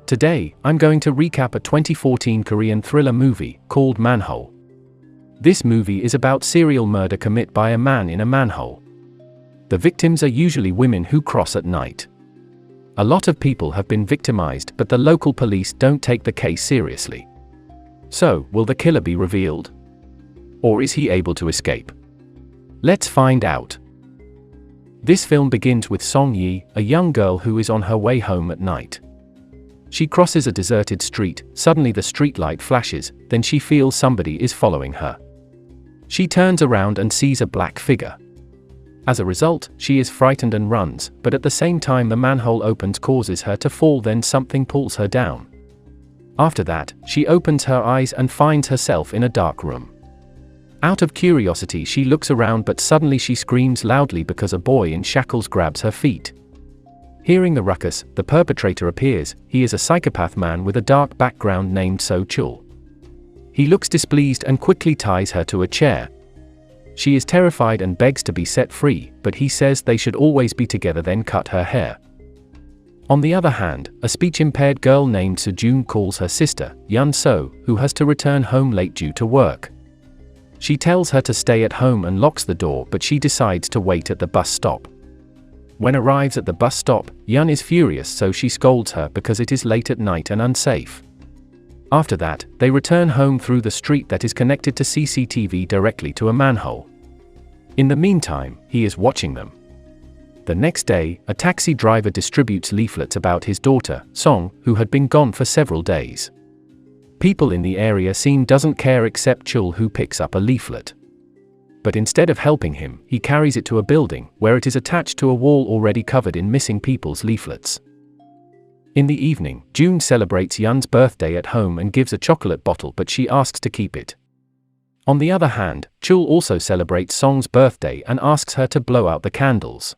Today, I'm going to recap a 2014 Korean thriller movie called Manhole. This movie is about serial murder committed by a man in a manhole. The victims are usually women who cross at night. A lot of people have been victimized, but the local police don't take the case seriously. So, will the killer be revealed? Or is he able to escape? Let's find out. This film begins with Song-yi, a young girl who is on her way home at night. She crosses a deserted street, suddenly the streetlight flashes, then she feels somebody is following her. She turns around and sees a black figure. As a result, she is frightened and runs, but at the same time the manhole opens causes her to fall, then something pulls her down. After that, she opens her eyes and finds herself in a dark room. Out of curiosity she looks around, but suddenly she screams loudly because a boy in shackles grabs her feet. Hearing the ruckus, the perpetrator appears. He is a psychopath man with a dark background named 𝐫𝐞𝐜𝐚. He looks displeased and quickly ties her to a chair. She is terrified and begs to be set free, but he says they should always be together, then cut her hair. On the other hand, a speech-impaired girl named 𝐫𝐸𝐴 calls her sister, 𝐸𝐴, who has to return home late due to work. She tells her to stay at home and locks the door, but she decides to wait at the bus stop. When arrives at the bus stop, 𝐸𝐴 is furious, so she scolds her because it is late at night and unsafe. After that, they return home through the street that is connected to CCTV directly to a manhole. In the meantime, he is watching them. The next day, a taxi driver distributes leaflets about his daughter, Song, who had been gone for several days. People in the area doesn't care except 𝐫𝐞𝐜𝐚, who picks up a leaflet. But instead of helping him, he carries it to a building, where it is attached to a wall already covered in missing people's leaflets. In the evening, 𝐫𝐸𝐴 celebrates 𝐸𝐴's birthday at home and gives a chocolate bottle, but she asks to keep it. On the other hand, 𝐫𝐶 also celebrates Song's birthday and asks her to blow out the candles.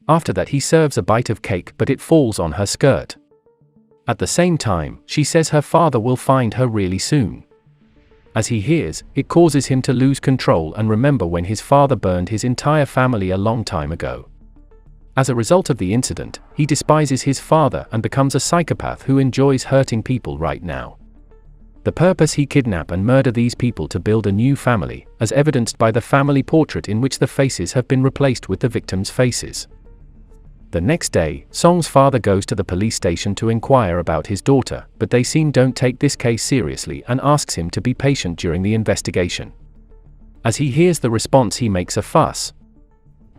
After that he serves a bite of cake, but it falls on her skirt. At the same time, she says her father will find her really soon. As he hears, it causes him to lose control and remember when his father burned his entire family a long time ago. As a result of the incident, he despises his father and becomes a psychopath who enjoys hurting people right now. The purpose: he kidnap and murder these people to build a new family, as evidenced by the family portrait in which the faces have been replaced with the victims' faces. The next day, Song's father goes to the police station to inquire about his daughter, but they don't take this case seriously and asks him to be patient during the investigation. As he hears the response, he makes a fuss.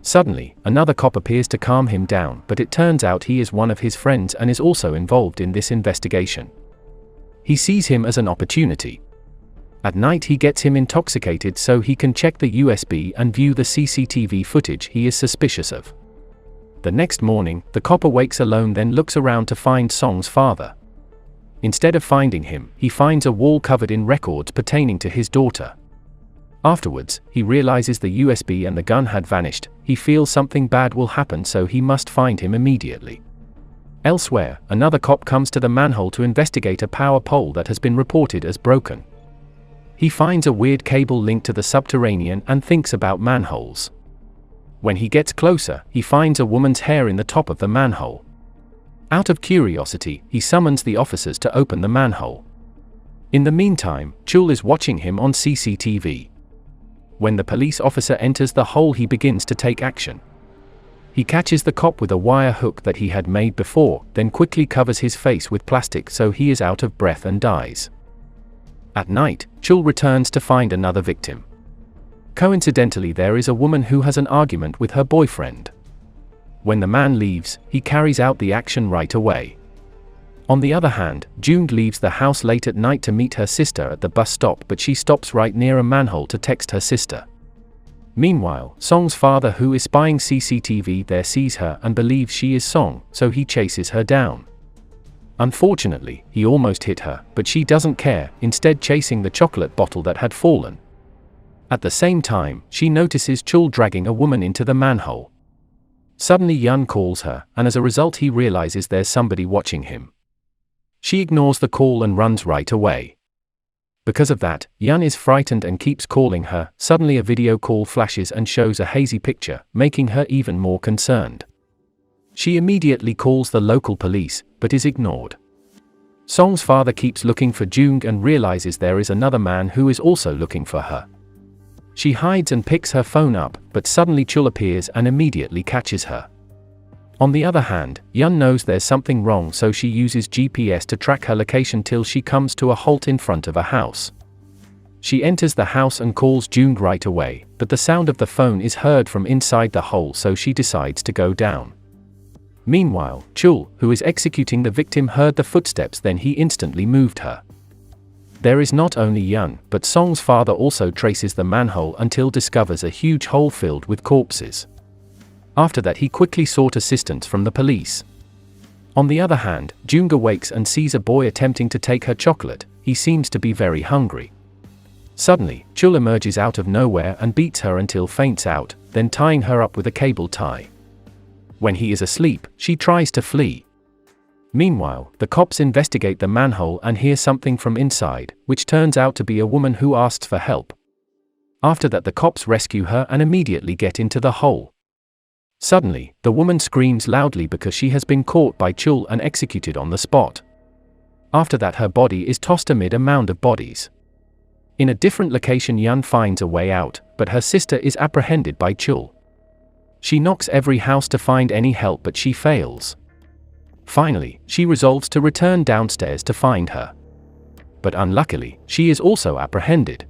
Suddenly, another cop appears to calm him down, but it turns out he is one of his friends and is also involved in this investigation. He sees him as an opportunity. At night he gets him intoxicated so he can check the USB and view the CCTV footage he is suspicious of. The next morning, the cop awakes alone, then looks around to find Song's father. Instead of finding him, he finds a wall covered in records pertaining to his daughter. Afterwards, he realizes the USB and the gun had vanished. He feels something bad will happen, so he must find him immediately. Elsewhere, another cop comes to the manhole to investigate a power pole that has been reported as broken. He finds a weird cable linked to the subterranean and thinks about manholes. When he gets closer, he finds a woman's hair in the top of the manhole. Out of curiosity, he summons the officers to open the manhole. In the meantime, 𝐫𝐶𝐜𝐚 is watching him on CCTV. When the police officer enters the hole, he begins to take action. He catches the cop with a wire hook that he had made before, then quickly covers his face with plastic so he is out of breath and dies. At night, 𝐫𝐶 returns to find another victim. Coincidentally, there is a woman who has an argument with her boyfriend. When the man leaves, he carries out the action right away. On the other hand, 𝐫𝐸𝐴 leaves the house late at night to meet her sister at the bus stop, but she stops right near a manhole to text her sister. Meanwhile, Song's father, who is spying CCTV there, sees her and believes she is Song, so he chases her down. Unfortunately, he almost hit her, but she doesn't care, instead chasing the chocolate bottle that had fallen. At the same time, she notices 𝐫𝐶 dragging a woman into the manhole. Suddenly 𝐸𝐴 calls her, and as a result he realizes there's somebody watching him. She ignores the call and runs right away. Because of that, 𝐸𝐴 is frightened and keeps calling her. Suddenly a video call flashes and shows a hazy picture, making her even more concerned. She immediately calls the local police, but is ignored. Song's father keeps looking for 𝐫𝐤 and realizes there is another man who is also looking for her. She hides and picks her phone up, but suddenly 𝐫𝐤 appears and immediately catches her. On the other hand, 𝐸 knows there's something wrong, so she uses GPS to track her location till she comes to a halt in front of a house. She enters the house and calls 𝐫𝐤 right away, but the sound of the phone is heard from inside the hole, so she decides to go down. Meanwhile, 𝐫𝐤, who is executing the victim, heard the footsteps, then he instantly moved her. There is not only 𝐸, but Song's father also traces the manhole until discovers a huge hole filled with corpses. After that he quickly sought assistance from the police. On the other hand, 𝐫𝐤 awakes and sees a boy attempting to take her chocolate. He seems to be very hungry. Suddenly, 𝐫𝐤 emerges out of nowhere and beats her until faints out, then tying her up with a cable tie. When he is asleep, she tries to flee. Meanwhile, the cops investigate the manhole and hear something from inside, which turns out to be a woman who asks for help. After that, the cops rescue her and immediately get into the hole. Suddenly, the woman screams loudly because she has been caught by 𝐫𝐤 and executed on the spot. After that, her body is tossed amid a mound of bodies. In a different location, 𝐸 finds a way out, but her sister is apprehended by 𝐫𝐤. She knocks every house to find any help, but she fails. Finally, she resolves to return downstairs to find her. But unluckily, she is also apprehended.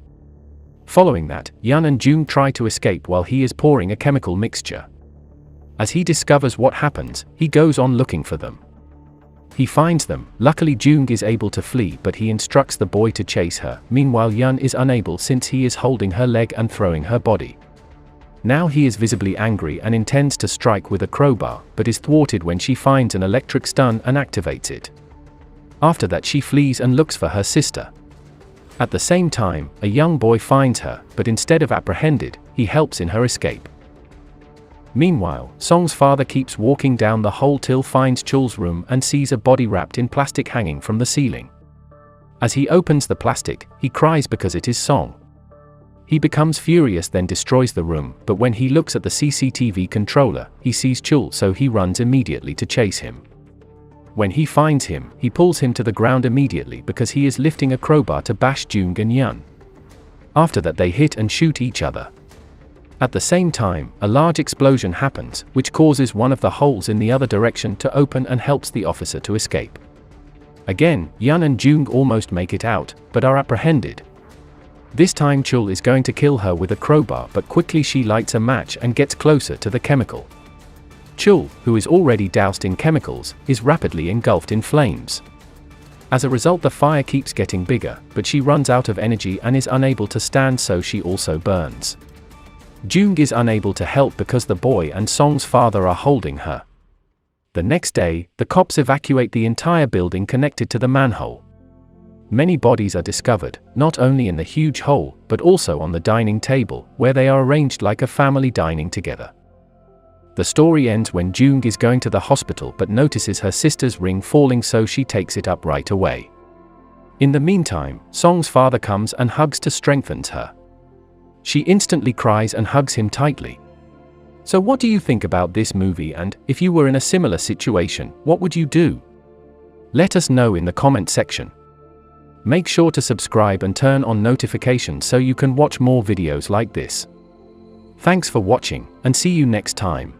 Following that, 𝐸 and 𝐫𝐤 try to escape while he is pouring a chemical mixture. As he discovers what happens, he goes on looking for them. He finds them. Luckily, 𝐫𝐤 is able to flee, but he instructs the boy to chase her. Meanwhile, 𝐸 is unable since he is holding her leg and throwing her body. Now he is visibly angry and intends to strike with a crowbar, but is thwarted when she finds an electric stun and activates it. After that, she flees and looks for her sister. At the same time, a young boy finds her, but instead of apprehended, he helps in her escape. Meanwhile, Song's father keeps walking down the hole till finds 𝐫𝐤's room and sees a body wrapped in plastic hanging from the ceiling. As he opens the plastic, he cries because it is Song. He becomes furious, then destroys the room, but when he looks at the CCTV controller, he sees 𝐫𝐤, so he runs immediately to chase him. When he finds him, he pulls him to the ground immediately because he is lifting a crowbar to bash 𝐫𝐤 and 𝐸. After that, they hit and shoot each other. At the same time, a large explosion happens, which causes one of the holes in the other direction to open and helps the officer to escape. Again, 𝐸 and 𝐫𝐤 almost make it out, but are apprehended. This time 𝐫𝐤 is going to kill her with a crowbar, but quickly she lights a match and gets closer to the chemical. 𝐫𝐤, who is already doused in chemicals, is rapidly engulfed in flames. As a result, the fire keeps getting bigger, but she runs out of energy and is unable to stand, so she also burns. 𝐫𝐤 is unable to help because the boy and Song's father are holding her. The next day, the cops evacuate the entire building connected to the manhole. Many bodies are discovered, not only in the huge hole, but also on the dining table, where they are arranged like a family dining together. The story ends when 𝐫𝐤 is going to the hospital but notices her sister's ring falling, so she takes it up right away. In the meantime, Song's father comes and hugs to strengthen her. She instantly cries and hugs him tightly. So what do you think about this movie, and if you were in a similar situation, what would you do? Let us know in the comment section. Make sure to subscribe and turn on notifications so you can watch more videos like this. Thanks for watching, and see you next time.